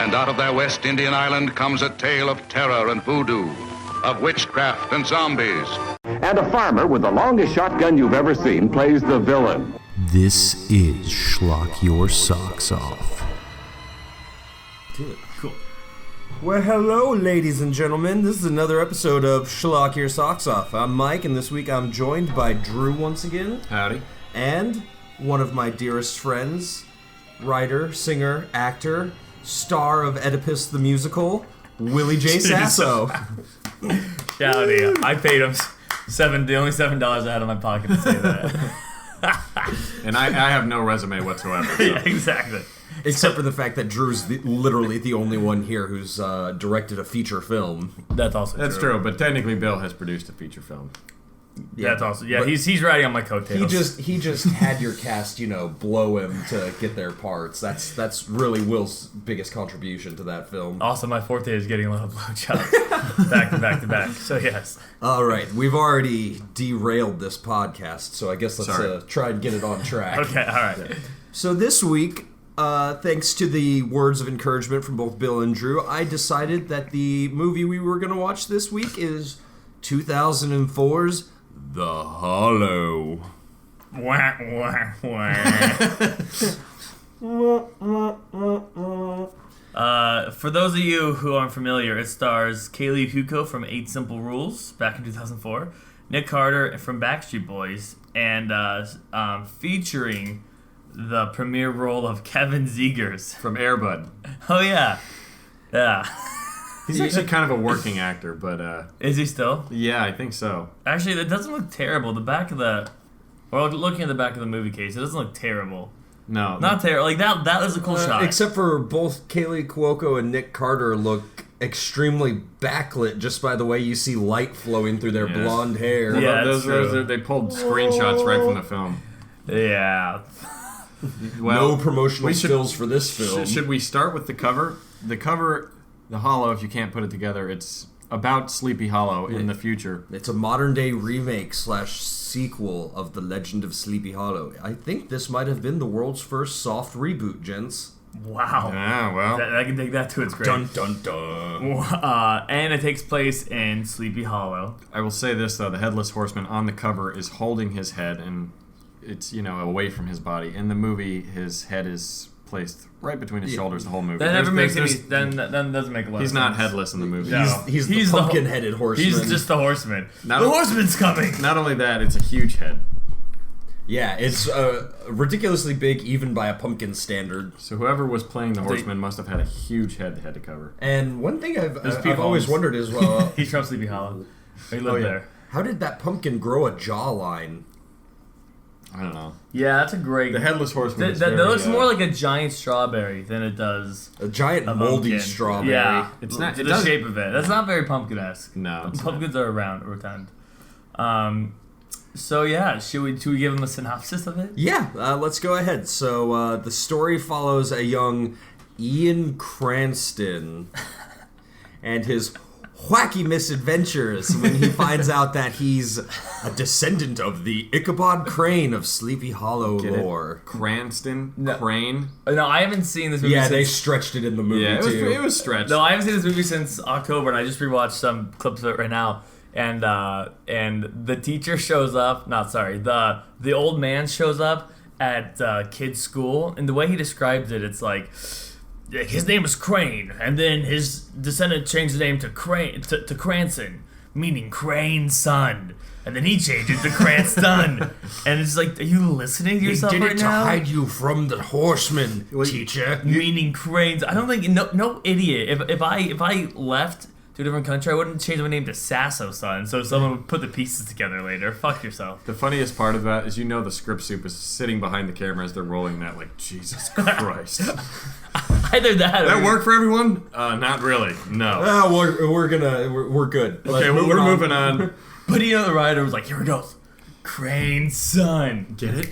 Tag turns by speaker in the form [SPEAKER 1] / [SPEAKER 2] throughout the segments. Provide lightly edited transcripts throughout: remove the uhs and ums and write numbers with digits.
[SPEAKER 1] And out of their West Indian island comes a tale of terror and voodoo, of witchcraft and zombies.
[SPEAKER 2] And a farmer with the longest shotgun you've ever seen plays the villain.
[SPEAKER 3] This is Schlock Your Socks Off.
[SPEAKER 4] Cool. Well, hello, ladies and gentlemen. This is another episode of Schlock Your Socks Off. I'm Mike, and this week I'm joined by Drew once again.
[SPEAKER 5] Howdy.
[SPEAKER 4] And one of my dearest friends, writer, singer, actor, star of Oedipus the Musical, Willie J. Sasso.
[SPEAKER 6] Howdy. I paid him the only $7 I had in my pocket to say that.
[SPEAKER 5] And I have no resume whatsoever. So.
[SPEAKER 6] Yeah, exactly.
[SPEAKER 4] Except for the fact that Drew's literally the only one here who's directed a feature film.
[SPEAKER 6] That's also
[SPEAKER 5] That's true, but technically Bill has produced a feature film.
[SPEAKER 6] Yeah. That's also he's riding on my coattails.
[SPEAKER 4] He just had your cast, blow him to get their parts. That's really Will's biggest contribution to that film.
[SPEAKER 6] Also, my forte is getting a lot of blowjobs back to back to back. So yes.
[SPEAKER 4] All right, we've already derailed this podcast, so I guess let's try and get it on track.
[SPEAKER 6] Okay, all right.
[SPEAKER 4] So this week, thanks to the words of encouragement from both Bill and Drew, I decided that the movie we were going to watch this week is 2004's The Hollow.
[SPEAKER 6] Wah, wah, wah. For those of you who aren't familiar, it stars Kaylee Cuoco from 8 Simple Rules back in 2004, Nick Carter from Backstreet Boys, and featuring the premiere role of Kevin Zegers
[SPEAKER 5] From Air Bud.
[SPEAKER 6] Oh yeah.
[SPEAKER 5] He's actually kind of a working actor, but...
[SPEAKER 6] Is he still?
[SPEAKER 5] Yeah, I think so.
[SPEAKER 6] Actually, it doesn't look terrible. Looking at the back of the movie case, it doesn't look terrible.
[SPEAKER 5] No.
[SPEAKER 6] Not terrible. Like, that is a cool shot.
[SPEAKER 4] Except for both Kaylee Cuoco and Nick Carter look extremely backlit just by the way you see light flowing through their blonde hair.
[SPEAKER 6] Yeah,
[SPEAKER 5] they pulled screenshots right from the film.
[SPEAKER 6] Yeah.
[SPEAKER 4] Well, no promotional stills for this film.
[SPEAKER 5] Should we start with the cover? The cover, The Hollow, if you can't put it together, it's about Sleepy Hollow in the future.
[SPEAKER 4] It's a modern-day remake/sequel of The Legend of Sleepy Hollow. I think this might have been the world's first soft reboot, gents.
[SPEAKER 6] Wow.
[SPEAKER 5] Yeah, well.
[SPEAKER 6] I can take that to its grave.
[SPEAKER 4] Dun, dun, dun.
[SPEAKER 6] And it takes place in Sleepy Hollow.
[SPEAKER 5] I will say this, though. The Headless Horseman on the cover is holding his head, and it's, away from his body. In the movie, his head is placed right between his shoulders the whole movie.
[SPEAKER 6] That never makes any... That doesn't make a lot of sense.
[SPEAKER 5] He's not headless in the movie.
[SPEAKER 6] No.
[SPEAKER 4] He's the pumpkin-headed horseman.
[SPEAKER 6] He's just the horseman. The horseman's coming!
[SPEAKER 5] Not only that, it's a huge head.
[SPEAKER 4] Yeah, it's ridiculously big even by a pumpkin standard.
[SPEAKER 5] So whoever was playing the horseman must have had a huge head they had to cover.
[SPEAKER 4] And one thing I've always wondered is, well...
[SPEAKER 6] He's from Sleepy Hollow. He lived there.
[SPEAKER 4] How did that pumpkin grow a jawline?
[SPEAKER 5] I don't know.
[SPEAKER 6] Yeah, that's a great...
[SPEAKER 5] The Headless Horseman
[SPEAKER 6] That looks more like a giant strawberry than it does...
[SPEAKER 4] A giant moldy
[SPEAKER 6] pumpkin.
[SPEAKER 4] strawberry.
[SPEAKER 6] Yeah.
[SPEAKER 5] It's not...
[SPEAKER 6] The shape of it. That's not very pumpkin-esque.
[SPEAKER 5] No.
[SPEAKER 6] Pumpkins are rotund. So yeah, should we give him a synopsis of it?
[SPEAKER 4] Yeah, let's go ahead. So the story follows a young Ian Cranston and his wacky misadventures when he finds out that he's a descendant of the Ichabod Crane of Sleepy Hollow lore.
[SPEAKER 5] Cranston? Crane?
[SPEAKER 6] No, I haven't seen this movie since...
[SPEAKER 4] they stretched it in the movie, too.
[SPEAKER 5] It was stretched.
[SPEAKER 6] No, I haven't seen this movie since October, and I just rewatched some clips of it right now. And the teacher shows up. The old man shows up at kid's school, and the way he describes it, it's like his name was Crane, and then his descendant changed his name to Crane to Cranston, meaning Crane's son, and then he changed it to Cranston. And it's like, are you listening to yourself right now?
[SPEAKER 4] He did it to hide you from the horseman, teacher.
[SPEAKER 6] Meaning Crane's. I don't think no idiot. If I left to a different country, I wouldn't change my name to Sasso Son, so someone would put the pieces together later. Fuck yourself.
[SPEAKER 5] The funniest part of that is the script soup is sitting behind the camera as they're rolling that, like, Jesus Christ.
[SPEAKER 6] Either that or...
[SPEAKER 5] That work for everyone? Not really. No.
[SPEAKER 4] We're good.
[SPEAKER 5] Okay, we're moving on.
[SPEAKER 6] But the writer was like, here it goes. Crane's son.
[SPEAKER 5] Get it?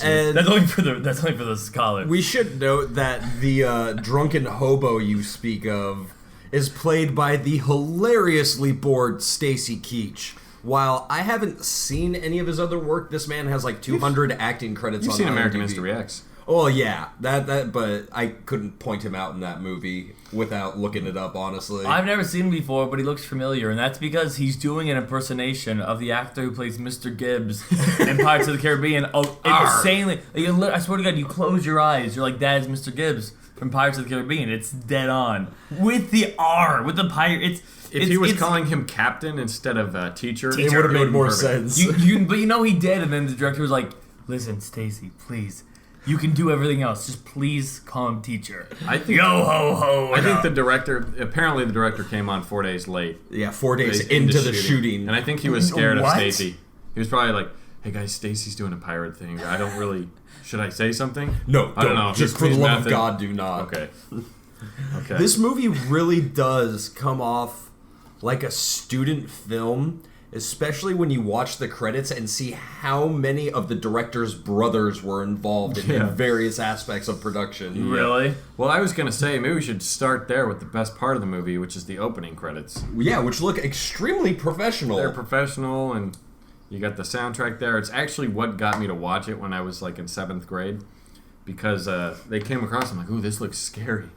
[SPEAKER 4] And
[SPEAKER 6] that's only for the scholar.
[SPEAKER 4] We should note that the drunken hobo you speak of is played by the hilariously bored Stacy Keach. While I haven't seen any of his other work, this man has like 200 acting credits on IMDb.
[SPEAKER 5] You've seen American History X.
[SPEAKER 4] Oh yeah, that. But I couldn't point him out in that movie without looking it up. Honestly,
[SPEAKER 6] I've never seen him before, but he looks familiar, and that's because he's doing an impersonation of the actor who plays Mr. Gibbs in Pirates of the Caribbean. Oh, insanely! I swear to God, you close your eyes, you're like, that is Mr. Gibbs from Pirates of the Caribbean. It's dead on with the R, with the pirate.
[SPEAKER 5] If he was calling him captain instead of teacher,
[SPEAKER 4] it would have made more sense.
[SPEAKER 6] But he did, and then the director was like, "Listen, Stacy, please, you can do everything else. Just please call him teacher."
[SPEAKER 5] I think
[SPEAKER 6] Yo ho ho.
[SPEAKER 5] I think the director came on 4 days late.
[SPEAKER 4] Yeah, 4 days into the shooting.
[SPEAKER 5] And I think he was scared of
[SPEAKER 6] What?
[SPEAKER 5] Stacy. He was probably like, "Hey guys, Stacy's doing a pirate thing. I don't really. Should I say something?
[SPEAKER 4] No,
[SPEAKER 5] I don't know.
[SPEAKER 4] Just for the love of God, do not.
[SPEAKER 5] Okay. Okay.
[SPEAKER 4] This movie really does come off like a student film, especially when you watch the credits and see how many of the director's brothers were involved in various aspects of production.
[SPEAKER 6] Really?
[SPEAKER 5] Well, I was gonna say maybe we should start there with the best part of the movie, which is the opening credits.
[SPEAKER 4] Yeah, which look extremely professional.
[SPEAKER 5] They're professional, and you got the soundtrack there. It's actually what got me to watch it when I was like in 7th grade, because they came across. I'm like, "Ooh, this looks scary."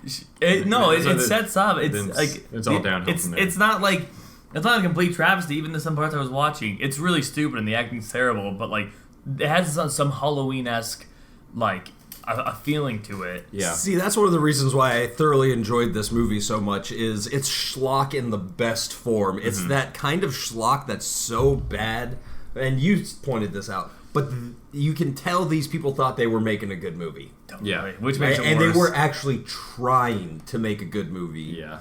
[SPEAKER 6] It sets up.
[SPEAKER 5] It's all downhill from there.
[SPEAKER 6] It's not a complete travesty. Even the some parts I was watching, it's really stupid and the acting's terrible. But like, it has some Halloween-esque a feeling to it.
[SPEAKER 5] Yeah.
[SPEAKER 4] See, that's one of the reasons why I thoroughly enjoyed this movie so much. Is it's schlock in the best form. It's that kind of schlock that's so bad, and you pointed this out. But you can tell these people thought they were making a good movie.
[SPEAKER 5] Yeah.
[SPEAKER 6] Which makes it worse.
[SPEAKER 4] And they were actually trying to make a good movie.
[SPEAKER 5] Yeah.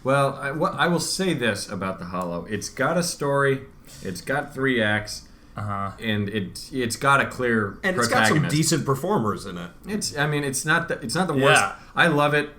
[SPEAKER 5] Well, I will say this about The Hollow. It's got a story. It's got 3 acts. And it's got a clear
[SPEAKER 4] And
[SPEAKER 5] protagonist.
[SPEAKER 4] it's got some decent performers in it.
[SPEAKER 5] It's not the worst. I love it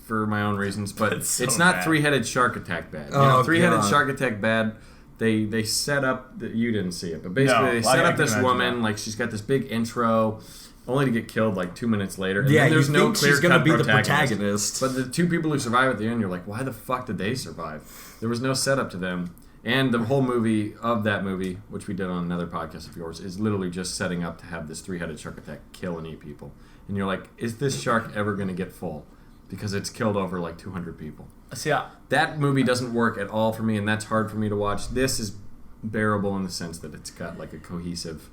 [SPEAKER 5] for my own reasons, but
[SPEAKER 6] It's so
[SPEAKER 5] it's not
[SPEAKER 6] bad.
[SPEAKER 5] Three-Headed Shark Attack bad.
[SPEAKER 4] Oh,
[SPEAKER 5] Three-Headed
[SPEAKER 4] God.
[SPEAKER 5] Shark Attack bad. They set up you didn't see it, but basically
[SPEAKER 6] No,
[SPEAKER 5] they set
[SPEAKER 6] I
[SPEAKER 5] up
[SPEAKER 6] can
[SPEAKER 5] this
[SPEAKER 6] imagine
[SPEAKER 5] woman
[SPEAKER 6] that.
[SPEAKER 5] like she's got this big intro, only to get killed like 2 minutes later. And
[SPEAKER 4] Yeah,
[SPEAKER 5] then there's
[SPEAKER 4] you
[SPEAKER 5] no
[SPEAKER 4] think
[SPEAKER 5] clear
[SPEAKER 4] she's gonna
[SPEAKER 5] cut
[SPEAKER 4] be the protagonist.
[SPEAKER 5] But the 2 people who survive at the end, you're like, why the fuck did they survive? There was no setup to them. And the whole movie of that movie, which we did on another podcast of yours, is literally just setting up to have this 3-headed shark attack kill and eat people. And you're like, is this shark ever going to get full? Because it's killed over like 200 people.
[SPEAKER 6] See,
[SPEAKER 5] That movie doesn't work at all for me, and that's hard for me to watch. This is bearable in the sense that it's got like a cohesive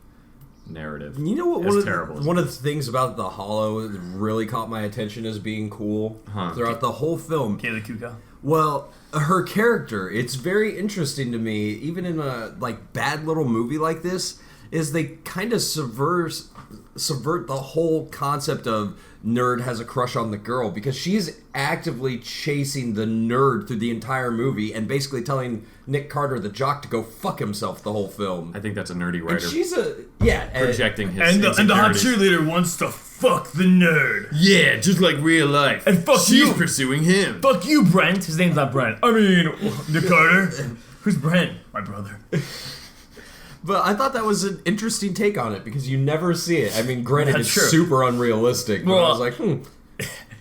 [SPEAKER 5] narrative.
[SPEAKER 4] You know what?
[SPEAKER 5] As
[SPEAKER 4] One of the things about The Hollow that really caught my attention as being cool throughout the whole film.
[SPEAKER 6] Kayla Kuko.
[SPEAKER 4] Well, her character, it's very interesting to me, even in a bad little movie like this, is they kind of subvert the whole concept of nerd has a crush on the girl, because she's actively chasing the nerd through the entire movie and basically telling Nick Carter, the jock, to go fuck himself the whole film.
[SPEAKER 5] I think that's a nerdy
[SPEAKER 4] And
[SPEAKER 5] writer
[SPEAKER 4] she's
[SPEAKER 5] projecting his
[SPEAKER 6] And the hot
[SPEAKER 5] insecurities.
[SPEAKER 6] cheerleader wants to fuck the nerd.
[SPEAKER 5] Yeah, just like real life.
[SPEAKER 6] And fuck
[SPEAKER 5] She's
[SPEAKER 6] you.
[SPEAKER 5] pursuing him.
[SPEAKER 6] Fuck you, Brent. His name's not Brent. I mean, Nick Carter. Who's Brent? My brother.
[SPEAKER 4] But I thought that was an interesting take on it, because you never see it. I mean, granted,
[SPEAKER 6] That's
[SPEAKER 4] it's
[SPEAKER 6] true.
[SPEAKER 4] super unrealistic, but I
[SPEAKER 6] Well,
[SPEAKER 4] was like,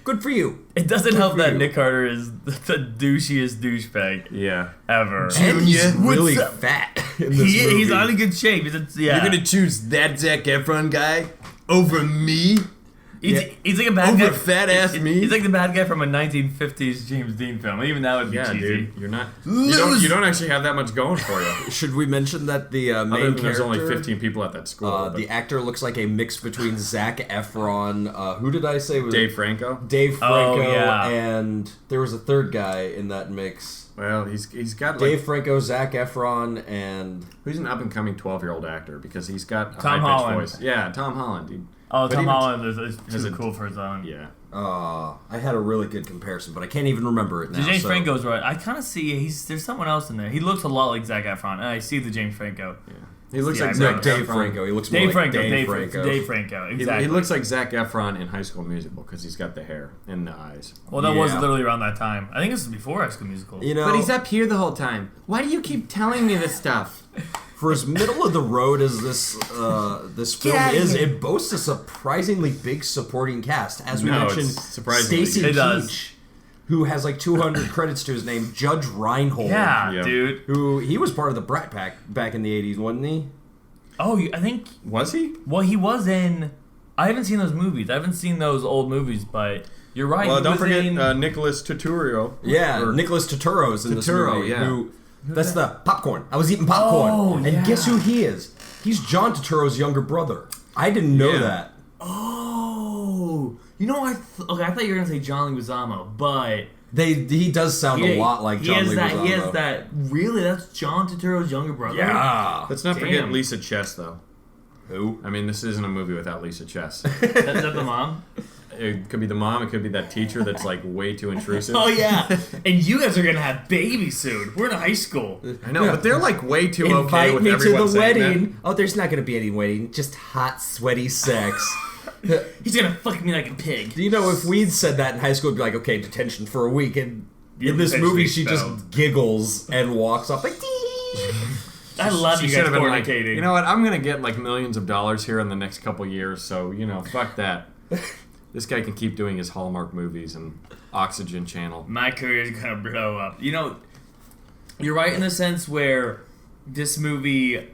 [SPEAKER 4] good for you.
[SPEAKER 6] It doesn't help
[SPEAKER 4] for
[SPEAKER 6] that
[SPEAKER 4] you.
[SPEAKER 6] Nick Carter is the douchiest douchebag
[SPEAKER 5] Yeah.
[SPEAKER 6] ever.
[SPEAKER 4] And he's
[SPEAKER 6] What's
[SPEAKER 4] really
[SPEAKER 6] up?
[SPEAKER 4] fat in this movie.
[SPEAKER 6] He's not in good shape.
[SPEAKER 5] choose that Zac Efron guy over me?
[SPEAKER 6] He's like a bad guy.
[SPEAKER 5] fat-ass me?
[SPEAKER 6] He's like the bad guy from a 1950s James Dean film. Even that would be
[SPEAKER 5] Yeah,
[SPEAKER 6] cheesy.
[SPEAKER 5] dude. You're not. You don't actually have that much going for you.
[SPEAKER 4] Should we mention that the
[SPEAKER 5] Other
[SPEAKER 4] main
[SPEAKER 5] than
[SPEAKER 4] character,
[SPEAKER 5] there's only 15 people at that school. but
[SPEAKER 4] the actor looks like a mix between Zac Efron, who did I say was
[SPEAKER 5] Dave Franco.
[SPEAKER 4] Dave Franco,
[SPEAKER 6] Oh, yeah.
[SPEAKER 4] and there was a third guy in that mix.
[SPEAKER 5] Well, he's got like
[SPEAKER 4] Dave Franco, Zac Efron, and
[SPEAKER 5] he's an up and coming 12-year-old actor because he's got a
[SPEAKER 6] Tom
[SPEAKER 5] high-pitched
[SPEAKER 6] Holland.
[SPEAKER 5] voice. Yeah, Tom Holland. Dude.
[SPEAKER 6] Oh,
[SPEAKER 5] But
[SPEAKER 6] Tom
[SPEAKER 5] even-
[SPEAKER 6] Holland is
[SPEAKER 5] has
[SPEAKER 6] too
[SPEAKER 5] a-
[SPEAKER 6] cool for his own.
[SPEAKER 5] Yeah.
[SPEAKER 4] I had a really good comparison, but I can't even remember it now.
[SPEAKER 6] James
[SPEAKER 4] so.
[SPEAKER 6] Franco's right. I kind of see there's someone else in there. He looks a lot like Zac Efron. And I see the James Franco.
[SPEAKER 5] Yeah. He looks
[SPEAKER 6] Yeah,
[SPEAKER 5] like
[SPEAKER 6] I
[SPEAKER 4] No,
[SPEAKER 5] Zac
[SPEAKER 4] Dave
[SPEAKER 5] Efron.
[SPEAKER 4] Franco. He looks more
[SPEAKER 6] Dave
[SPEAKER 4] like
[SPEAKER 6] Franco.
[SPEAKER 4] Dave
[SPEAKER 6] Dave
[SPEAKER 4] Franco.
[SPEAKER 6] Franco.
[SPEAKER 5] He
[SPEAKER 6] Exactly.
[SPEAKER 5] looks like Zac Efron in High School Musical because he's got the hair and the eyes.
[SPEAKER 6] Well, that was
[SPEAKER 4] Yeah.
[SPEAKER 6] literally around that time. I think this is before High School Musical.
[SPEAKER 4] You know,
[SPEAKER 5] up here the whole time. Why do you keep telling me this stuff?
[SPEAKER 4] for as middle of the road as this film
[SPEAKER 5] outta
[SPEAKER 4] is,
[SPEAKER 5] here.
[SPEAKER 4] it boasts a surprisingly big supporting cast. As we
[SPEAKER 5] No,
[SPEAKER 4] mentioned,
[SPEAKER 5] it's surprisingly
[SPEAKER 4] Stacy
[SPEAKER 6] good. It does.
[SPEAKER 4] Keach, who has like 200 credits to his name, Judge Reinhold.
[SPEAKER 6] Yeah,
[SPEAKER 5] Yeah.
[SPEAKER 6] dude.
[SPEAKER 4] Who he was part of the Brat Pack back in the 80s, wasn't he?
[SPEAKER 6] Oh, I think.
[SPEAKER 5] Was he?
[SPEAKER 6] Well, he was in I haven't seen those movies. I haven't seen those old movies, but you're right.
[SPEAKER 5] Well,
[SPEAKER 6] he
[SPEAKER 5] don't
[SPEAKER 6] was
[SPEAKER 5] forget
[SPEAKER 6] in-
[SPEAKER 5] Nicholas Turturro.
[SPEAKER 4] Yeah,
[SPEAKER 5] Or-
[SPEAKER 4] Nicholas Turturro's in this
[SPEAKER 5] Turturro,
[SPEAKER 4] movie.
[SPEAKER 5] yeah.
[SPEAKER 4] That's the popcorn. I was eating popcorn.
[SPEAKER 6] Oh,
[SPEAKER 4] and
[SPEAKER 6] yeah.
[SPEAKER 4] guess who he is? He's John Turturro's younger brother. I didn't know
[SPEAKER 5] Yeah.
[SPEAKER 4] that.
[SPEAKER 6] Oh, you know I thought you were gonna say John Leguizamo, but
[SPEAKER 4] He does sound a lot like John Leguizamo.
[SPEAKER 6] He has that. Really, that's John Turturro's younger brother.
[SPEAKER 4] Yeah.
[SPEAKER 5] Let's not forget
[SPEAKER 6] Damn.
[SPEAKER 5] Lisa Chess, though.
[SPEAKER 4] Who?
[SPEAKER 5] I mean, this isn't a movie without Lisa Chess.
[SPEAKER 6] Is that the mom?
[SPEAKER 5] It could be the mom. It could be that teacher that's like way too intrusive.
[SPEAKER 6] Oh yeah, and you guys are gonna have babies soon. We're in high school.
[SPEAKER 5] I know, but they're like way too okay
[SPEAKER 4] Invite
[SPEAKER 5] with
[SPEAKER 4] me to
[SPEAKER 5] everyone
[SPEAKER 4] the
[SPEAKER 5] saying
[SPEAKER 4] wedding. Oh, there's not going to be any wedding. Just hot, sweaty sex.
[SPEAKER 6] He's gonna fuck me like a pig.
[SPEAKER 4] Do you know if we'd said that in high school, it'd be like, okay, detention for a week. And in this
[SPEAKER 6] potentially
[SPEAKER 4] movie, she
[SPEAKER 6] expelled.
[SPEAKER 4] just giggles and walks off like,
[SPEAKER 6] I love
[SPEAKER 5] She
[SPEAKER 6] you
[SPEAKER 5] should
[SPEAKER 6] guys
[SPEAKER 5] have been like,
[SPEAKER 6] fornicating.
[SPEAKER 5] you know what? I'm gonna get like millions of dollars here in the next couple years, so fuck that. This guy can keep doing his Hallmark movies and Oxygen Channel.
[SPEAKER 6] My career's gonna blow up. You're right in the sense where this movie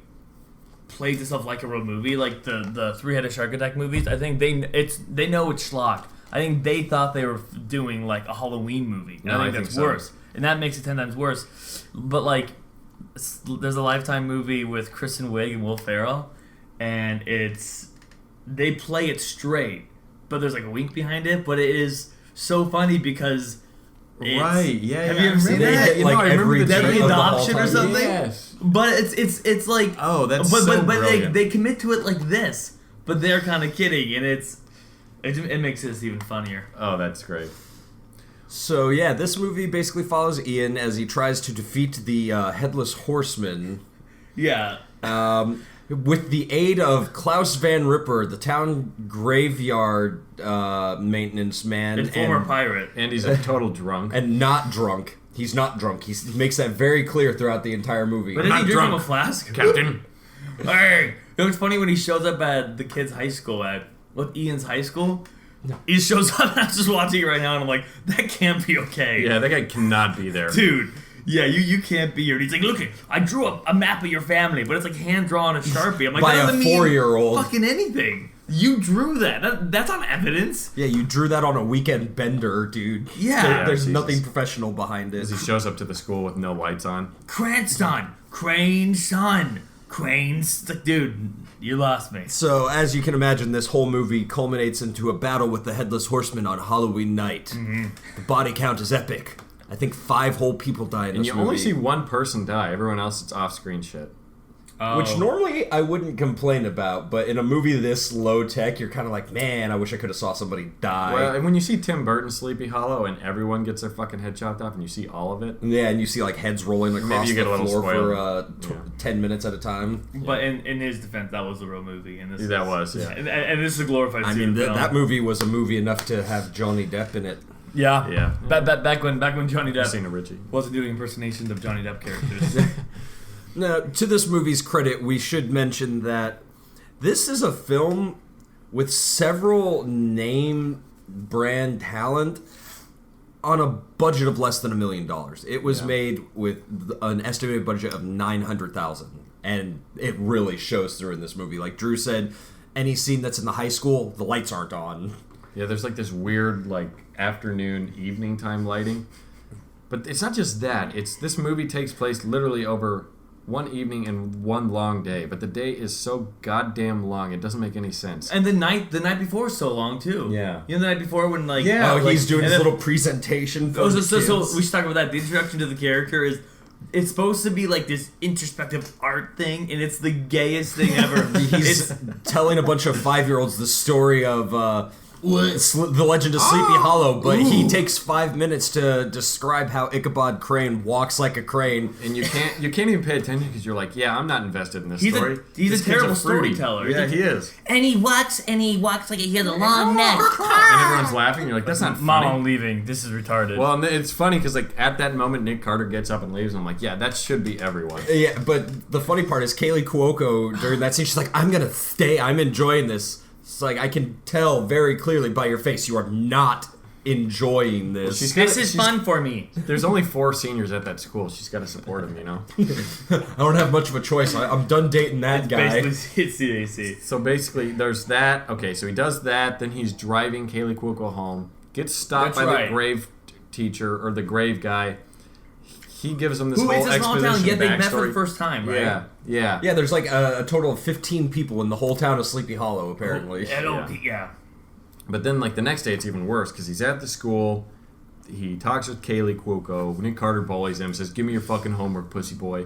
[SPEAKER 6] plays itself like a real movie, like the Three-Headed Shark Attack movies. I think they know it's schlock. I think they thought they were doing like a Halloween movie. And
[SPEAKER 5] No,
[SPEAKER 6] I think
[SPEAKER 5] I
[SPEAKER 6] that's
[SPEAKER 5] think so.
[SPEAKER 6] worse, and that makes it 10 times worse. But like, there's a Lifetime movie with Kristen Wiig and Will Ferrell, and they play it straight, but there's like a wink behind it. But it is so funny because.
[SPEAKER 5] Right? Yeah.
[SPEAKER 6] Have
[SPEAKER 5] yeah,
[SPEAKER 6] you
[SPEAKER 5] I
[SPEAKER 6] ever seen
[SPEAKER 5] remember
[SPEAKER 6] that?
[SPEAKER 4] Like
[SPEAKER 5] I remember
[SPEAKER 4] every
[SPEAKER 5] the
[SPEAKER 6] Deadly
[SPEAKER 4] trailer
[SPEAKER 5] trailer.
[SPEAKER 4] the whole
[SPEAKER 6] Adoption or
[SPEAKER 4] time.
[SPEAKER 6] something?
[SPEAKER 5] Yes.
[SPEAKER 6] But it's like
[SPEAKER 5] Oh, that's
[SPEAKER 6] but
[SPEAKER 5] so
[SPEAKER 6] but
[SPEAKER 5] brilliant.
[SPEAKER 6] they commit to it like this, but they're kind of kidding, and it makes this even funnier.
[SPEAKER 5] Oh, that's great.
[SPEAKER 4] So yeah, this movie basically follows Ian as he tries to defeat the Headless Horseman
[SPEAKER 6] Yeah,
[SPEAKER 4] with the aid of Klaus Van Ripper, the town graveyard maintenance man,
[SPEAKER 6] and former pirate.
[SPEAKER 5] And he's a total drunk.
[SPEAKER 4] and not drunk. He's not drunk. He makes that very clear throughout the entire movie.
[SPEAKER 6] But is
[SPEAKER 5] not
[SPEAKER 6] he drinking
[SPEAKER 5] drunk.
[SPEAKER 6] a flask?
[SPEAKER 5] Captain.
[SPEAKER 6] Hey, you know what's funny when he shows up at the kid's high school Ian's high school? No. He shows up and I'm just watching it right now and I'm like, that can't be okay.
[SPEAKER 5] Yeah, that guy cannot be there.
[SPEAKER 6] Dude, yeah, you can't be here. And he's like, look, I drew a map of your family, but it's like hand drawn on a Sharpie. I'm like,
[SPEAKER 4] By
[SPEAKER 6] that
[SPEAKER 4] a
[SPEAKER 6] doesn't mean
[SPEAKER 4] 4-year-old.
[SPEAKER 6] fucking anything. You drew that. That's on evidence.
[SPEAKER 4] Yeah, you drew that on a weekend bender, dude.
[SPEAKER 6] Yeah.
[SPEAKER 4] There's
[SPEAKER 5] Jesus.
[SPEAKER 4] nothing professional behind it.
[SPEAKER 5] As he shows up to the school with no lights on.
[SPEAKER 6] Cranston, Crane's son, Crane's dude. You lost me.
[SPEAKER 4] So, as you can imagine, this whole movie culminates into a battle with the Headless Horseman on Halloween night.
[SPEAKER 6] Mm-hmm.
[SPEAKER 4] The body count is epic. I think 5 whole people die in
[SPEAKER 5] And
[SPEAKER 4] this
[SPEAKER 5] you
[SPEAKER 4] movie.
[SPEAKER 5] only see one person die. Everyone else, it's off-screen shit.
[SPEAKER 4] Which normally I wouldn't complain about, but in a movie this low tech, you're kind of like, man, I wish I could have saw somebody die.
[SPEAKER 5] Well, and when you see Tim Burton's Sleepy Hollow and everyone gets their fucking head chopped off and you see all of it,
[SPEAKER 4] Yeah, and you see like heads rolling across
[SPEAKER 5] you get
[SPEAKER 4] the
[SPEAKER 5] a little
[SPEAKER 4] floor
[SPEAKER 5] spoiled.
[SPEAKER 4] for 10 minutes at a time.
[SPEAKER 6] But in his defense, that was the real movie, and this
[SPEAKER 5] that
[SPEAKER 6] is,
[SPEAKER 5] was, yeah.
[SPEAKER 6] and this is a glorified.
[SPEAKER 4] I
[SPEAKER 6] student
[SPEAKER 4] mean,
[SPEAKER 6] film.
[SPEAKER 4] that movie was a movie enough to have Johnny Depp in it.
[SPEAKER 6] Yeah,
[SPEAKER 5] Yeah.
[SPEAKER 6] Back when Johnny Depp
[SPEAKER 5] Christina Ricci.
[SPEAKER 6] wasn't doing impersonations of Johnny Depp characters.
[SPEAKER 4] Now, to this movie's credit, we should mention that this is a film with several name brand talent on a budget of less than $1 million. It was made with an estimated budget of $900,000, and it really shows through in this movie. Like Drew said, any scene that's in the high school, the lights aren't on.
[SPEAKER 5] Yeah, there's like this weird like afternoon, evening time lighting. But it's not just that. It's this movie takes place literally over one evening and one long day. But the day is so goddamn long, it doesn't make any sense.
[SPEAKER 6] And the night before is so long too.
[SPEAKER 5] Yeah.
[SPEAKER 6] You know the night before when like
[SPEAKER 5] Yeah,
[SPEAKER 4] Oh,
[SPEAKER 6] like,
[SPEAKER 4] he's doing
[SPEAKER 6] and
[SPEAKER 4] his
[SPEAKER 6] then-
[SPEAKER 4] little presentation for
[SPEAKER 6] Oh,
[SPEAKER 4] the
[SPEAKER 6] so
[SPEAKER 4] kids.
[SPEAKER 6] we should talk about that. The introduction to the character is it's supposed to be like this introspective art thing, and it's the gayest thing ever.
[SPEAKER 4] He's telling a bunch of 5-year-olds the story of the Legend of Sleepy Hollow, but he takes 5 minutes to describe how Ichabod Crane walks like a crane.
[SPEAKER 5] And you can't even pay attention because you're like, yeah, I'm not invested in this
[SPEAKER 6] He's
[SPEAKER 5] story.
[SPEAKER 6] a
[SPEAKER 5] This kid's
[SPEAKER 6] terrible
[SPEAKER 5] fruity.
[SPEAKER 6] storyteller.
[SPEAKER 5] Yeah, he is.
[SPEAKER 7] And he walks like he has a long neck.
[SPEAKER 5] And everyone's laughing. You're like, that's not
[SPEAKER 6] Mom,
[SPEAKER 5] funny.
[SPEAKER 6] I'm leaving. This is retarded.
[SPEAKER 5] Well, and it's funny because like at that moment, Nick Carter gets up and leaves, and I'm like, yeah, that should be everyone.
[SPEAKER 4] Yeah, but the funny part is Kaylee Cuoco during that scene, she's like, I'm gonna stay, I'm enjoying this. It's like, I can tell very clearly by your face, you are not enjoying this.
[SPEAKER 6] This is fun for me.
[SPEAKER 5] There's only 4 seniors at that school. She's got to support them, you know?
[SPEAKER 4] I don't have much of a choice. I'm done dating that guy.
[SPEAKER 6] Basically, it's CAC.
[SPEAKER 5] So basically, there's that. Okay, so he does that. Then he's driving Kaylee Cuoco home. Gets stopped
[SPEAKER 6] That's
[SPEAKER 5] by
[SPEAKER 6] right.
[SPEAKER 5] the grave teacher or the grave guy. He gives him this
[SPEAKER 6] Who
[SPEAKER 5] whole
[SPEAKER 6] is a small
[SPEAKER 5] exposition
[SPEAKER 6] town? Yet they met for
[SPEAKER 5] backstory.
[SPEAKER 6] the first time, right?
[SPEAKER 5] Yeah.
[SPEAKER 4] Yeah, there's like a total of 15 people in the whole town of Sleepy Hollow, apparently.
[SPEAKER 6] Yeah.
[SPEAKER 5] But then, like, the next day, it's even worse because he's at the school. He talks with Kaylee Cuoco. Nick Carter bullies him, says, "Give me your fucking homework, pussy boy."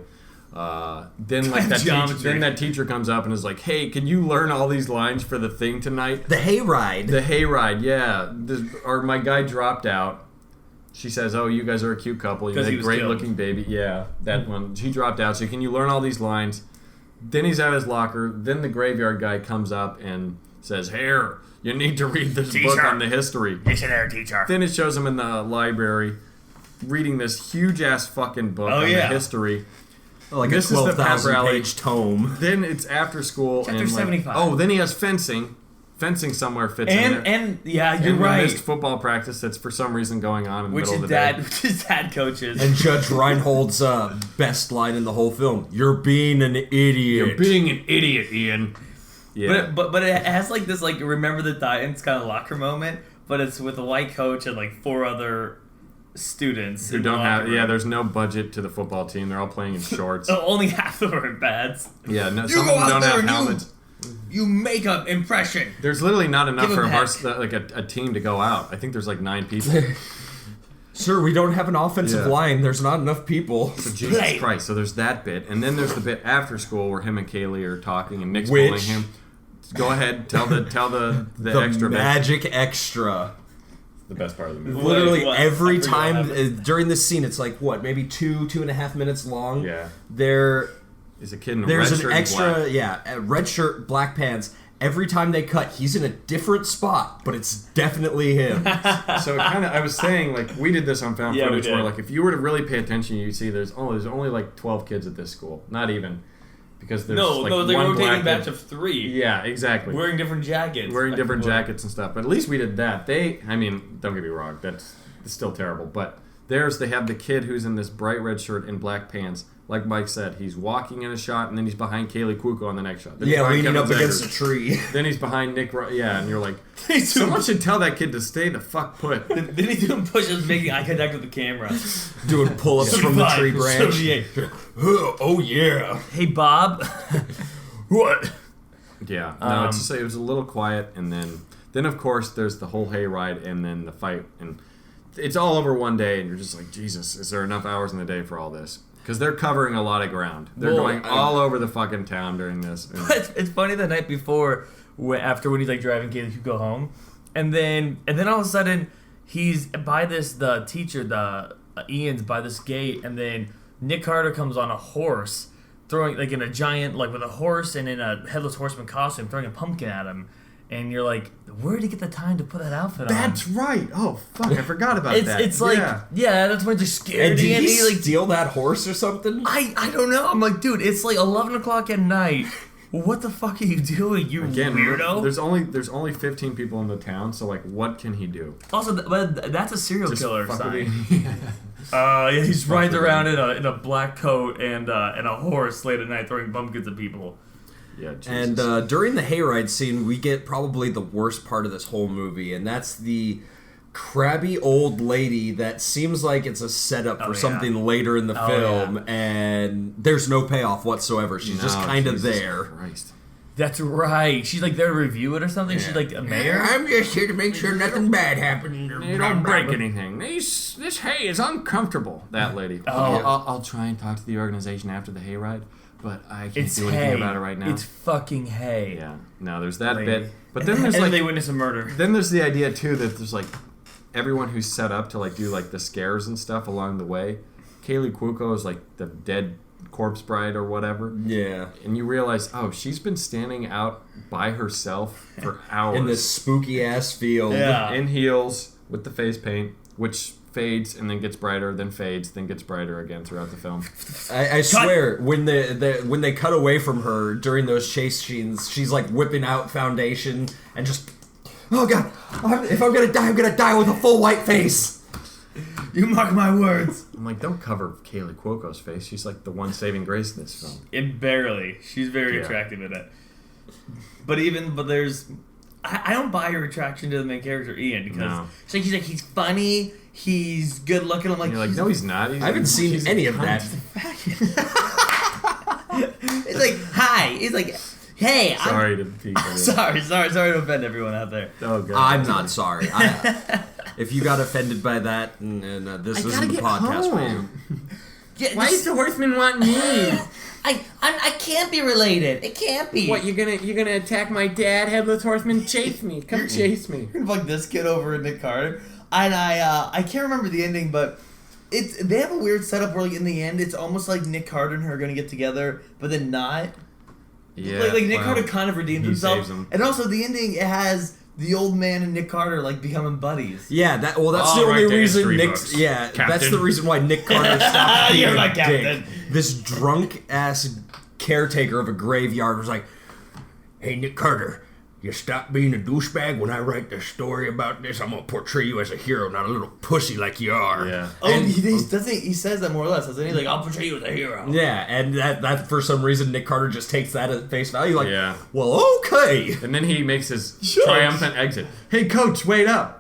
[SPEAKER 5] Then, like, that teacher comes up and is like, "Hey, can you learn all these lines for the thing tonight?"
[SPEAKER 4] The hayride.
[SPEAKER 5] The hayride, yeah. Or my guy dropped out. She says, "Oh, you guys are a cute couple. You
[SPEAKER 6] 'Cause he
[SPEAKER 5] had a
[SPEAKER 6] was
[SPEAKER 5] great-looking baby." Yeah, that one. He dropped out. So can you learn all these lines? Then he's at his locker. Then the graveyard guy comes up and says, "Here, you need to read this book on the history."
[SPEAKER 6] Listen there, teacher.
[SPEAKER 5] Then it shows him in the library reading this huge-ass fucking book on the history.
[SPEAKER 4] Like
[SPEAKER 5] This
[SPEAKER 4] a
[SPEAKER 5] is the pep
[SPEAKER 4] 12,000
[SPEAKER 5] rally.
[SPEAKER 4] page tome.
[SPEAKER 5] Then it's after school.
[SPEAKER 6] Chapter
[SPEAKER 5] and
[SPEAKER 6] 75.
[SPEAKER 5] Then he has fencing. Fencing somewhere fits in there.
[SPEAKER 6] And yeah, you're
[SPEAKER 5] And
[SPEAKER 6] right.
[SPEAKER 5] we missed football practice that's for some reason going on in the middle of the day.
[SPEAKER 6] Which his dad coaches.
[SPEAKER 4] And Judge Reinhold's best line in the whole film: "You're being an idiot."
[SPEAKER 5] You're being an idiot, Ian. Yeah.
[SPEAKER 6] But it has like this like Remember the Titans kind of locker moment, but it's with a white coach and like 4 other students
[SPEAKER 5] Who
[SPEAKER 6] in the
[SPEAKER 5] don't
[SPEAKER 6] locker
[SPEAKER 5] have?
[SPEAKER 6] room.
[SPEAKER 5] Yeah, there's no budget to the football team. They're all playing in shorts.
[SPEAKER 6] Only half of them are pads.
[SPEAKER 5] Yeah, no,
[SPEAKER 6] You
[SPEAKER 5] some
[SPEAKER 6] go
[SPEAKER 5] of them
[SPEAKER 6] out
[SPEAKER 5] don't
[SPEAKER 6] there
[SPEAKER 5] have
[SPEAKER 6] and
[SPEAKER 5] helmets.
[SPEAKER 6] You make an impression.
[SPEAKER 5] There's literally not enough
[SPEAKER 6] Give
[SPEAKER 5] for
[SPEAKER 6] him
[SPEAKER 5] a team to go out. I think there's like 9 people.
[SPEAKER 4] Sir, we don't have an offensive
[SPEAKER 5] Yeah.
[SPEAKER 4] line. There's not enough people.
[SPEAKER 5] So Jesus
[SPEAKER 6] Play.
[SPEAKER 5] Christ. So there's that bit, and then there's the bit after school where him and Kaylee are talking, and Nick's
[SPEAKER 4] Which-
[SPEAKER 5] bullying him. Go ahead, tell the
[SPEAKER 4] The
[SPEAKER 5] extra bit.
[SPEAKER 4] magic extra.
[SPEAKER 5] The best part of the movie.
[SPEAKER 4] Literally
[SPEAKER 6] What?
[SPEAKER 4] every
[SPEAKER 6] I forgot
[SPEAKER 4] time
[SPEAKER 6] what happened.
[SPEAKER 4] during this scene, it's like what, maybe 2.5 minutes long.
[SPEAKER 5] Yeah.
[SPEAKER 4] There's
[SPEAKER 5] a kid in a
[SPEAKER 4] an
[SPEAKER 5] red shirt and
[SPEAKER 4] extra,
[SPEAKER 5] black.
[SPEAKER 4] a red shirt, black pants. Every time they cut, he's in a different spot, but it's definitely him.
[SPEAKER 5] So I was saying, like, we did this on found
[SPEAKER 6] Yeah, we
[SPEAKER 5] footage where,
[SPEAKER 6] did.
[SPEAKER 5] like, if you were to really pay attention, you'd see there's only like 12 kids at this school. Not even. Because there's
[SPEAKER 6] No,
[SPEAKER 5] like
[SPEAKER 6] they
[SPEAKER 5] one
[SPEAKER 6] rotating
[SPEAKER 5] black
[SPEAKER 6] batch
[SPEAKER 5] kid.
[SPEAKER 6] of 3.
[SPEAKER 5] Yeah, exactly.
[SPEAKER 6] Wearing different jackets.
[SPEAKER 5] Wearing different
[SPEAKER 6] Like,
[SPEAKER 5] jackets and stuff. But at least we did that. Don't get me wrong, it's still terrible. But they have the kid who's in this bright red shirt and black pants. Like Mike said, he's walking in a shot, and then he's behind Kaylee Cuoco on the next shot. Then he's
[SPEAKER 4] Yeah,
[SPEAKER 5] behind
[SPEAKER 4] leaning
[SPEAKER 5] Kevin
[SPEAKER 4] up against a
[SPEAKER 5] Zegers.
[SPEAKER 4] tree.
[SPEAKER 5] Then he's behind Nick. And you're like, someone should tell that kid to stay the fuck put.
[SPEAKER 6] Then he's doing push-ups, making eye contact with the camera.
[SPEAKER 4] Doing pull-ups from the
[SPEAKER 6] 75,
[SPEAKER 4] tree branch.
[SPEAKER 6] 78.
[SPEAKER 4] Oh yeah.
[SPEAKER 6] Hey, Bob. What?
[SPEAKER 5] Yeah, no, it's just, it was a little quiet, and then of course there's the whole hayride, and then the fight, and it's all over one day, and you're just like, Jesus, is there enough hours in the day for all this? Because they're covering a lot of ground. They're
[SPEAKER 6] Well,
[SPEAKER 5] going all over the fucking town during this. And
[SPEAKER 6] It's funny the night before, when he's like driving Kaylee to go home, and then all of a sudden he's by the teacher, Ian's by this gate, and then Nick Carter comes on a horse, throwing like in a giant with a horse and in a headless horseman costume, throwing a pumpkin at him, and you're like, where did he get the time to put that outfit on?
[SPEAKER 5] That's right. Oh fuck, I forgot about that.
[SPEAKER 6] It's like
[SPEAKER 5] yeah.
[SPEAKER 6] that's when he's scared.
[SPEAKER 4] And did
[SPEAKER 6] and
[SPEAKER 4] he
[SPEAKER 6] he, like
[SPEAKER 4] steal that horse or something?
[SPEAKER 6] I don't know. I'm like, dude, it's like 11 o'clock at night. What the fuck are you doing, you
[SPEAKER 5] Again,
[SPEAKER 6] weirdo?
[SPEAKER 5] there's only 15 people in the town, so like, what can he do?
[SPEAKER 6] Also, but that's a serial
[SPEAKER 5] Just
[SPEAKER 6] killer
[SPEAKER 5] fuck with
[SPEAKER 6] sign.
[SPEAKER 5] me.
[SPEAKER 6] Yeah, he's riding
[SPEAKER 5] with
[SPEAKER 6] around in a black coat and a horse late at night throwing pumpkins at people.
[SPEAKER 5] Yeah, Jesus.
[SPEAKER 4] And during the hayride scene, we get probably the worst part of this whole movie, and that's the crabby old lady that seems like it's a setup for
[SPEAKER 6] yeah.
[SPEAKER 4] something later in the film,
[SPEAKER 6] yeah.
[SPEAKER 4] and there's no payoff whatsoever. She's just
[SPEAKER 5] No,
[SPEAKER 4] kind of
[SPEAKER 5] Jesus
[SPEAKER 4] there.
[SPEAKER 5] Christ.
[SPEAKER 6] That's right. She's like there to review it or something. She's like a mayor.
[SPEAKER 4] I'm just here to make sure nothing bad happens.
[SPEAKER 5] You don't break anything. This hay is uncomfortable. That lady. I'll try and talk to the organization after the hayride, but I can't
[SPEAKER 6] It's
[SPEAKER 5] do anything
[SPEAKER 6] hay.
[SPEAKER 5] about it right now.
[SPEAKER 6] It's fucking hay.
[SPEAKER 5] Yeah. No, there's that
[SPEAKER 6] Lady.
[SPEAKER 5] bit. But then there's
[SPEAKER 6] and
[SPEAKER 5] like
[SPEAKER 6] they witness a murder.
[SPEAKER 5] then there's the idea too that there's like everyone who's set up to like do like the scares and stuff along the way. Kaylee Cuoco is like the dead corpse bride or whatever.
[SPEAKER 4] Yeah.
[SPEAKER 5] And you realize, oh, she's been standing out by herself for hours.
[SPEAKER 4] In this spooky ass field.
[SPEAKER 6] Yeah.
[SPEAKER 5] In heels with the face paint, which fades and then gets brighter, then fades, then gets brighter again throughout the film.
[SPEAKER 4] I swear, when they cut away from her during those chase scenes, she's like whipping out foundation and just oh god, if I'm gonna die with a full white face.
[SPEAKER 6] You mark my words.
[SPEAKER 5] I'm like, don't cover Kaylee Cuoco's face. She's like the one saving grace in this film.
[SPEAKER 6] It barely. She's very attractive in it. But there's, I don't buy her attraction to the main character Ian because she's like he's funny, he's good looking. I'm like,
[SPEAKER 5] you're like, no, he's not.
[SPEAKER 4] I haven't seen any of that.
[SPEAKER 6] It's like, hi. He's like, hey.
[SPEAKER 5] Sorry to people.
[SPEAKER 6] Sorry to offend everyone out there.
[SPEAKER 5] Oh god.
[SPEAKER 4] I'm not sorry. If you got offended by that, and this isn't the podcast for you.
[SPEAKER 6] Yeah,
[SPEAKER 5] Why is the horseman want me?
[SPEAKER 7] I can't be related. It can't be.
[SPEAKER 5] What, you're gonna attack my dad, Headless Horseman? Chase me. Come chase me.
[SPEAKER 6] You're gonna fuck this kid over and Nick Carter. And I can't remember the ending, but they have a weird setup where like in the end it's almost like Nick Carter and her are gonna get together, but then not.
[SPEAKER 5] Yeah.
[SPEAKER 6] Like Nick Carter kind of redeems himself.
[SPEAKER 5] Saves him.
[SPEAKER 6] And also the ending, it has the old man and Nick Carter like becoming buddies.
[SPEAKER 4] Yeah, that's the
[SPEAKER 5] Oh,
[SPEAKER 4] only
[SPEAKER 5] right, there's
[SPEAKER 4] reason
[SPEAKER 5] 3
[SPEAKER 4] Nick.
[SPEAKER 5] books.
[SPEAKER 4] Yeah,
[SPEAKER 5] Captain.
[SPEAKER 4] that's the reason why Nick Carter stopped being
[SPEAKER 6] You're my
[SPEAKER 4] a
[SPEAKER 6] captain.
[SPEAKER 4] dick. This drunk ass caretaker of a graveyard was like, "Hey, Nick Carter, you stop being a douchebag. When I write the story about this, I'm gonna portray you as a hero, not a little pussy like you are."
[SPEAKER 5] Yeah.
[SPEAKER 6] Oh, he says that more or less, doesn't he? Like, I'll portray you as a hero.
[SPEAKER 4] Yeah, and that for some reason Nick Carter just takes that at face value. Like,
[SPEAKER 5] Yeah.
[SPEAKER 4] well, okay.
[SPEAKER 5] And then he makes his triumphant exit. Hey, Coach, wait up.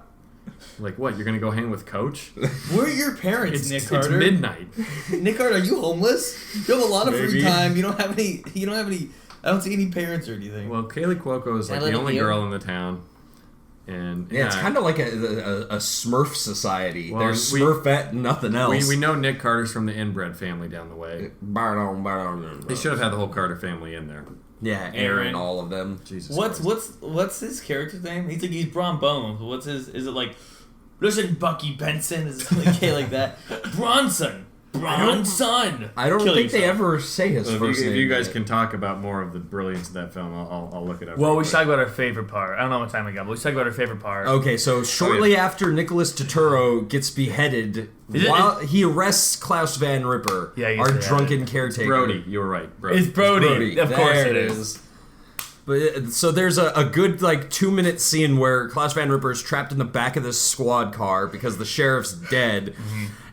[SPEAKER 5] Like, what? You're gonna go hang with Coach?
[SPEAKER 6] Where are your parents, Nick Carter?
[SPEAKER 5] It's midnight.
[SPEAKER 6] Nick Carter, are you homeless? You have a lot of free
[SPEAKER 5] Maybe.
[SPEAKER 6] time. You don't have any. I don't see any parents or anything.
[SPEAKER 5] Well, Kaylee Cuoco is like
[SPEAKER 7] I live
[SPEAKER 5] the only
[SPEAKER 7] here.
[SPEAKER 5] girl in the town. And
[SPEAKER 4] Yeah, it's kind of like a Smurf society.
[SPEAKER 5] Well,
[SPEAKER 4] There's
[SPEAKER 5] we-
[SPEAKER 4] Smurfette and nothing else.
[SPEAKER 5] we know Nick Carter's from the inbred family down the way. They should have had the whole Carter family in there.
[SPEAKER 4] Yeah,
[SPEAKER 6] Aaron.
[SPEAKER 4] Aaron, all of them.
[SPEAKER 5] Jesus.
[SPEAKER 6] What's his character's name? He's Bron Bones. What's his? Is it like, listen, Bucky Benson? Is it something like that? Bronson.
[SPEAKER 4] I don't
[SPEAKER 6] Kill
[SPEAKER 4] think they
[SPEAKER 6] yourself.
[SPEAKER 4] ever say his
[SPEAKER 5] So
[SPEAKER 4] first name.
[SPEAKER 5] if you guys
[SPEAKER 4] yet.
[SPEAKER 5] can talk about more of the brilliance of that film, I'll look it up.
[SPEAKER 6] Well,
[SPEAKER 5] real
[SPEAKER 6] we
[SPEAKER 5] quick.
[SPEAKER 6] should talk about our favorite part. I don't know how much time we got, but we should talk about our favorite part.
[SPEAKER 4] Okay, so shortly after Nicholas Turturro gets beheaded, while he arrests Klaus Van Ripper,
[SPEAKER 6] Yeah, he's
[SPEAKER 4] our
[SPEAKER 6] beheaded.
[SPEAKER 4] drunken caretaker.
[SPEAKER 5] Brody, you were right. Brody.
[SPEAKER 6] It's Brody.
[SPEAKER 4] Brody.
[SPEAKER 6] Of course
[SPEAKER 4] There
[SPEAKER 6] it is.
[SPEAKER 4] But so there's a good like 2-minute scene where Klaus Van Ripper is trapped in the back of this squad car because the sheriff's dead,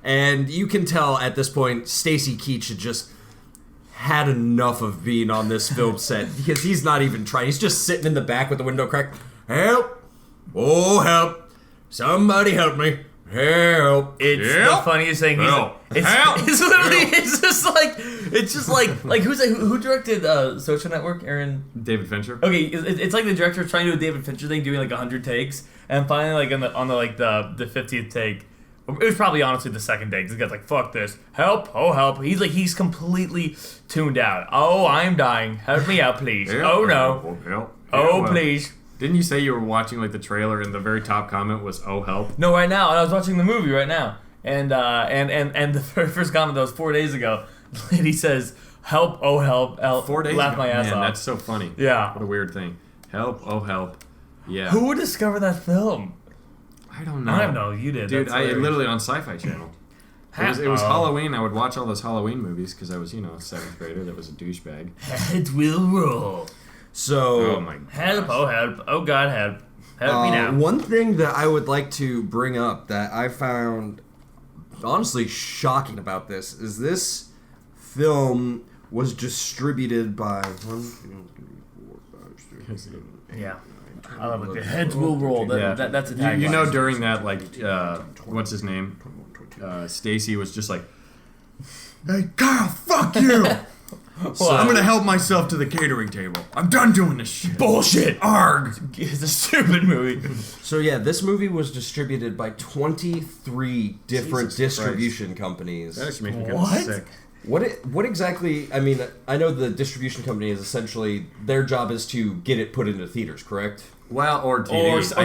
[SPEAKER 4] and you can tell at this point Stacy Keach had just had enough of being on this film set because he's not even trying. He's just sitting in the back with the window cracked. Help! Oh, help! Somebody help me! Help!
[SPEAKER 6] It's the funniest thing. It's literally, it's just like who directed Social Network? Aaron.
[SPEAKER 5] David Fincher.
[SPEAKER 6] Okay, it's like the director was trying to do a David Fincher thing, doing like 100 takes, and finally, like on the 50th take, it was probably honestly the second take. This guy's like, "Fuck this! Help! Oh help!" He's completely tuned out. Oh, I'm dying. Help me out, please. Oh no.
[SPEAKER 5] Help.
[SPEAKER 6] Oh please.
[SPEAKER 5] Didn't you say you were watching like the trailer and the very top comment was "Oh help"?
[SPEAKER 6] No, right now. I was watching the movie right now, and the first comment that was 4 days ago, the lady says, "Help! Oh help! Help!"
[SPEAKER 5] 4 days
[SPEAKER 6] Laugh
[SPEAKER 5] ago.
[SPEAKER 6] my ass
[SPEAKER 5] Man,
[SPEAKER 6] off.
[SPEAKER 5] that's so funny.
[SPEAKER 6] Yeah.
[SPEAKER 5] What a weird thing. Help! Oh help! Yeah.
[SPEAKER 6] Who would discover that film?
[SPEAKER 5] I don't know.
[SPEAKER 6] I don't know. You did,
[SPEAKER 5] dude.
[SPEAKER 6] That's
[SPEAKER 5] I
[SPEAKER 6] hilarious.
[SPEAKER 5] literally on Sci-Fi Channel. It was Halloween. I would watch all those Halloween movies because I was, a 7th grader that was a douchebag.
[SPEAKER 6] It will roll.
[SPEAKER 4] So
[SPEAKER 5] Oh my.
[SPEAKER 6] Help! Oh help! Oh God, help! Help me now.
[SPEAKER 4] one thing that I would like to bring up that I found honestly shocking about this film was distributed by 1, 2, 3, 4, 5, 6, 7, 8,
[SPEAKER 6] Yeah.
[SPEAKER 4] 9, 10,
[SPEAKER 6] I love it. The
[SPEAKER 4] 11,
[SPEAKER 6] heads
[SPEAKER 4] 12,
[SPEAKER 6] will roll.
[SPEAKER 4] 13,
[SPEAKER 6] That's a tagline.
[SPEAKER 5] You know, during that, like, what's his name? Stacy was just like, "Hey, Kyle, fuck you! I'm gonna help myself to the catering table. I'm done doing this shit.
[SPEAKER 6] bullshit.
[SPEAKER 5] Arg!"
[SPEAKER 6] It's a stupid movie.
[SPEAKER 4] So yeah, this movie was distributed by 23 different
[SPEAKER 5] Jesus
[SPEAKER 4] distribution companies.
[SPEAKER 5] That actually makes me kind of
[SPEAKER 6] What?
[SPEAKER 5] sick.
[SPEAKER 4] What exactly? I mean, I know the distribution company is essentially their job is to get it put into theaters, correct?
[SPEAKER 5] Well, or TV.
[SPEAKER 6] Or
[SPEAKER 5] I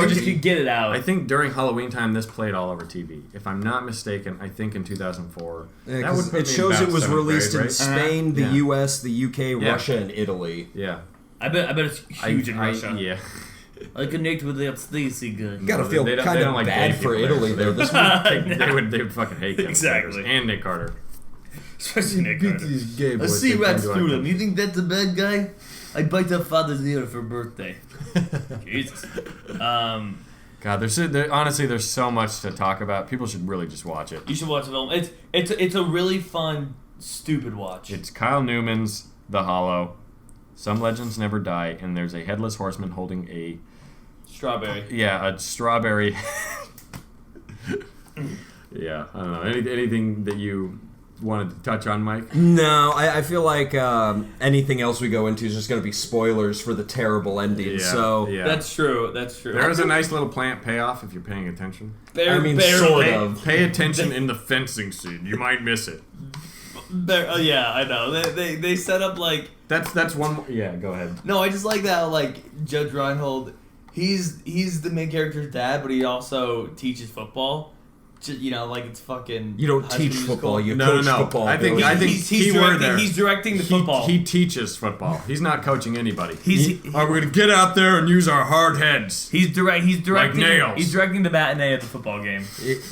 [SPEAKER 6] just you get it out.
[SPEAKER 5] I think during Halloween time, this played all over TV. If I'm not mistaken, I think in 2004.
[SPEAKER 4] Yeah,
[SPEAKER 5] that
[SPEAKER 4] 'cause
[SPEAKER 5] would put
[SPEAKER 4] it
[SPEAKER 5] me
[SPEAKER 4] shows
[SPEAKER 5] about
[SPEAKER 4] it was
[SPEAKER 5] 7th
[SPEAKER 4] released
[SPEAKER 5] grade,
[SPEAKER 4] in
[SPEAKER 5] right?
[SPEAKER 4] Spain, the
[SPEAKER 5] Yeah.
[SPEAKER 4] U.S., the U.K.,
[SPEAKER 5] Yeah.
[SPEAKER 4] Russia, and Italy.
[SPEAKER 5] Yeah.
[SPEAKER 6] I bet it's huge in Russia.
[SPEAKER 5] Yeah.
[SPEAKER 6] I connect with the Stacy guy.
[SPEAKER 4] You gotta feel
[SPEAKER 5] They don't-
[SPEAKER 4] kind
[SPEAKER 5] they
[SPEAKER 4] of
[SPEAKER 5] don't like
[SPEAKER 4] bad
[SPEAKER 5] gay
[SPEAKER 4] for
[SPEAKER 5] people there,
[SPEAKER 4] Italy,
[SPEAKER 5] so
[SPEAKER 4] though.
[SPEAKER 5] they-
[SPEAKER 4] This was
[SPEAKER 5] they would fucking hate Kevin
[SPEAKER 6] Exactly.
[SPEAKER 5] Sanders and Nick Carter.
[SPEAKER 6] Especially Nick Carter.
[SPEAKER 5] gay
[SPEAKER 6] I see right through them. You think that's a bad guy? I biked up Father's ear for birthday. Jesus.
[SPEAKER 5] God, honestly, there's so much to talk about. People should really just watch it.
[SPEAKER 6] You should watch the film. It's a really fun, stupid watch.
[SPEAKER 5] It's Kyle Newman's The Hollow. Some legends never die, and there's a headless horseman holding a
[SPEAKER 6] strawberry.
[SPEAKER 5] Yeah, a strawberry. Yeah, I don't know. Anything that you wanted to touch on, Mike?
[SPEAKER 4] No, I feel like anything else we go into is just going to be spoilers for the terrible ending.
[SPEAKER 5] Yeah.
[SPEAKER 6] That's true.
[SPEAKER 5] There is a nice little plant payoff if you're paying attention.
[SPEAKER 4] Sort of.
[SPEAKER 5] Pay attention in the fencing scene. You might miss it.
[SPEAKER 6] Yeah, I know. They set up like
[SPEAKER 5] that's one. More, yeah, go ahead.
[SPEAKER 6] No, I just like that. Like Judge Reinhold, he's the main character's dad, but he also teaches football. You know, like it's fucking.
[SPEAKER 4] You don't teach football. You coach football.
[SPEAKER 5] I think
[SPEAKER 6] he's directing the football.
[SPEAKER 5] He teaches football. He's not coaching anybody.
[SPEAKER 6] We're
[SPEAKER 5] gonna get out there and use our hard heads.
[SPEAKER 6] He's directing
[SPEAKER 5] like nails.
[SPEAKER 6] He's directing the matinee at the football game.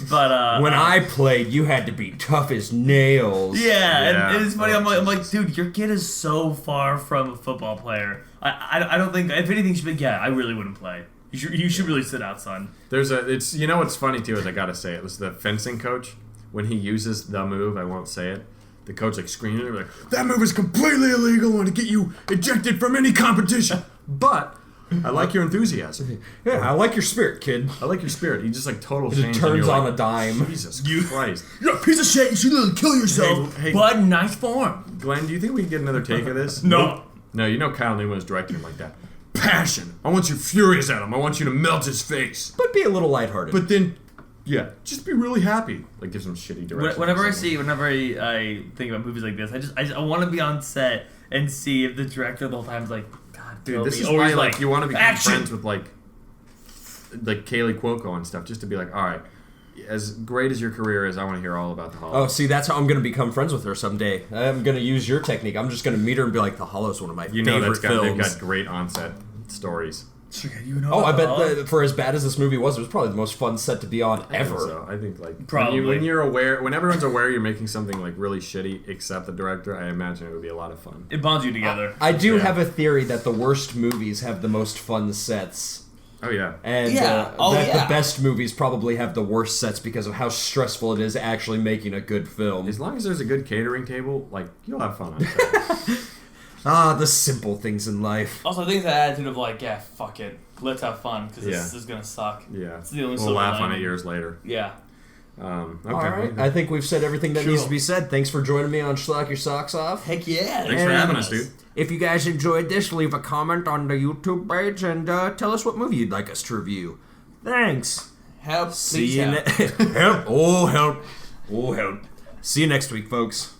[SPEAKER 6] But
[SPEAKER 4] when I played, you had to be tough as nails.
[SPEAKER 6] Yeah, and it's funny. I'm like, dude, your kid is so far from a football player. I don't think if anything should be. Yeah, I really wouldn't play. You should really sit out, son.
[SPEAKER 5] It's you know what's funny too is I gotta say it was the fencing coach when he uses the move. I won't say it. The coach like screaming like that move is completely illegal and to get you ejected from any competition. But I like your enthusiasm.
[SPEAKER 4] Yeah, I like your spirit, kid.
[SPEAKER 5] I like your spirit. He just like total
[SPEAKER 4] It
[SPEAKER 5] change.
[SPEAKER 4] turns on
[SPEAKER 5] like,
[SPEAKER 4] a dime.
[SPEAKER 5] Jesus Christ!
[SPEAKER 6] You're a piece of shit. You should literally kill yourself.
[SPEAKER 5] Hey,
[SPEAKER 6] but in nice form.
[SPEAKER 5] Glenn, do you think we can get another take of this?
[SPEAKER 6] No.
[SPEAKER 5] No, you know Kyle Newman was directing him like that. Passion. I want you furious at him. I want you to melt his face.
[SPEAKER 4] But be a little lighthearted.
[SPEAKER 5] But then, yeah, just be really happy. Like give some shitty direction.
[SPEAKER 6] Whenever I think about movies like this, I want to be on set and see if the director the whole time's like, God,
[SPEAKER 5] dude, this
[SPEAKER 6] me.
[SPEAKER 5] is
[SPEAKER 6] Or
[SPEAKER 5] why
[SPEAKER 6] he's
[SPEAKER 5] like you want to become
[SPEAKER 6] action.
[SPEAKER 5] friends with like Kaylee Cuoco and stuff, just to be like, all right, as great as your career is, I want to hear all about the Hollow.
[SPEAKER 4] Oh, see, that's how I'm going to become friends with her someday. I'm going to use your technique. I'm just going to meet her and be like, The Hollow's one of my favorite films.
[SPEAKER 5] They've got great onset stories.
[SPEAKER 4] I bet for as bad as this movie was, it was probably the most fun set to be on ever.
[SPEAKER 5] I think like
[SPEAKER 6] probably
[SPEAKER 5] when everyone's aware you're making something like really shitty, except the director, I imagine it would be a lot of fun.
[SPEAKER 6] It bonds you together.
[SPEAKER 4] I do have a theory that the worst movies have the most fun sets.
[SPEAKER 5] Oh yeah,
[SPEAKER 4] and the best movies probably have the worst sets because of how stressful it is actually making a good film.
[SPEAKER 5] As long as there's a good catering table, like you'll have fun on set.
[SPEAKER 4] The simple things in life.
[SPEAKER 6] Also, I think that attitude of like, yeah, fuck it, let's have fun because this is gonna suck.
[SPEAKER 5] Yeah,
[SPEAKER 6] it's the only
[SPEAKER 5] we'll laugh on it years later.
[SPEAKER 6] Yeah.
[SPEAKER 5] Okay.
[SPEAKER 4] All right. I think we've said everything that needs to be said. Thanks for joining me on Schlock Your Socks Off.
[SPEAKER 6] Heck yeah.
[SPEAKER 5] Thanks for having us, dude.
[SPEAKER 4] If you guys enjoyed this, leave a comment on the YouTube page and tell us what movie you'd like us to review. Thanks.
[SPEAKER 6] Help.
[SPEAKER 4] See you help. Oh, help. Oh, help. See you next week, folks.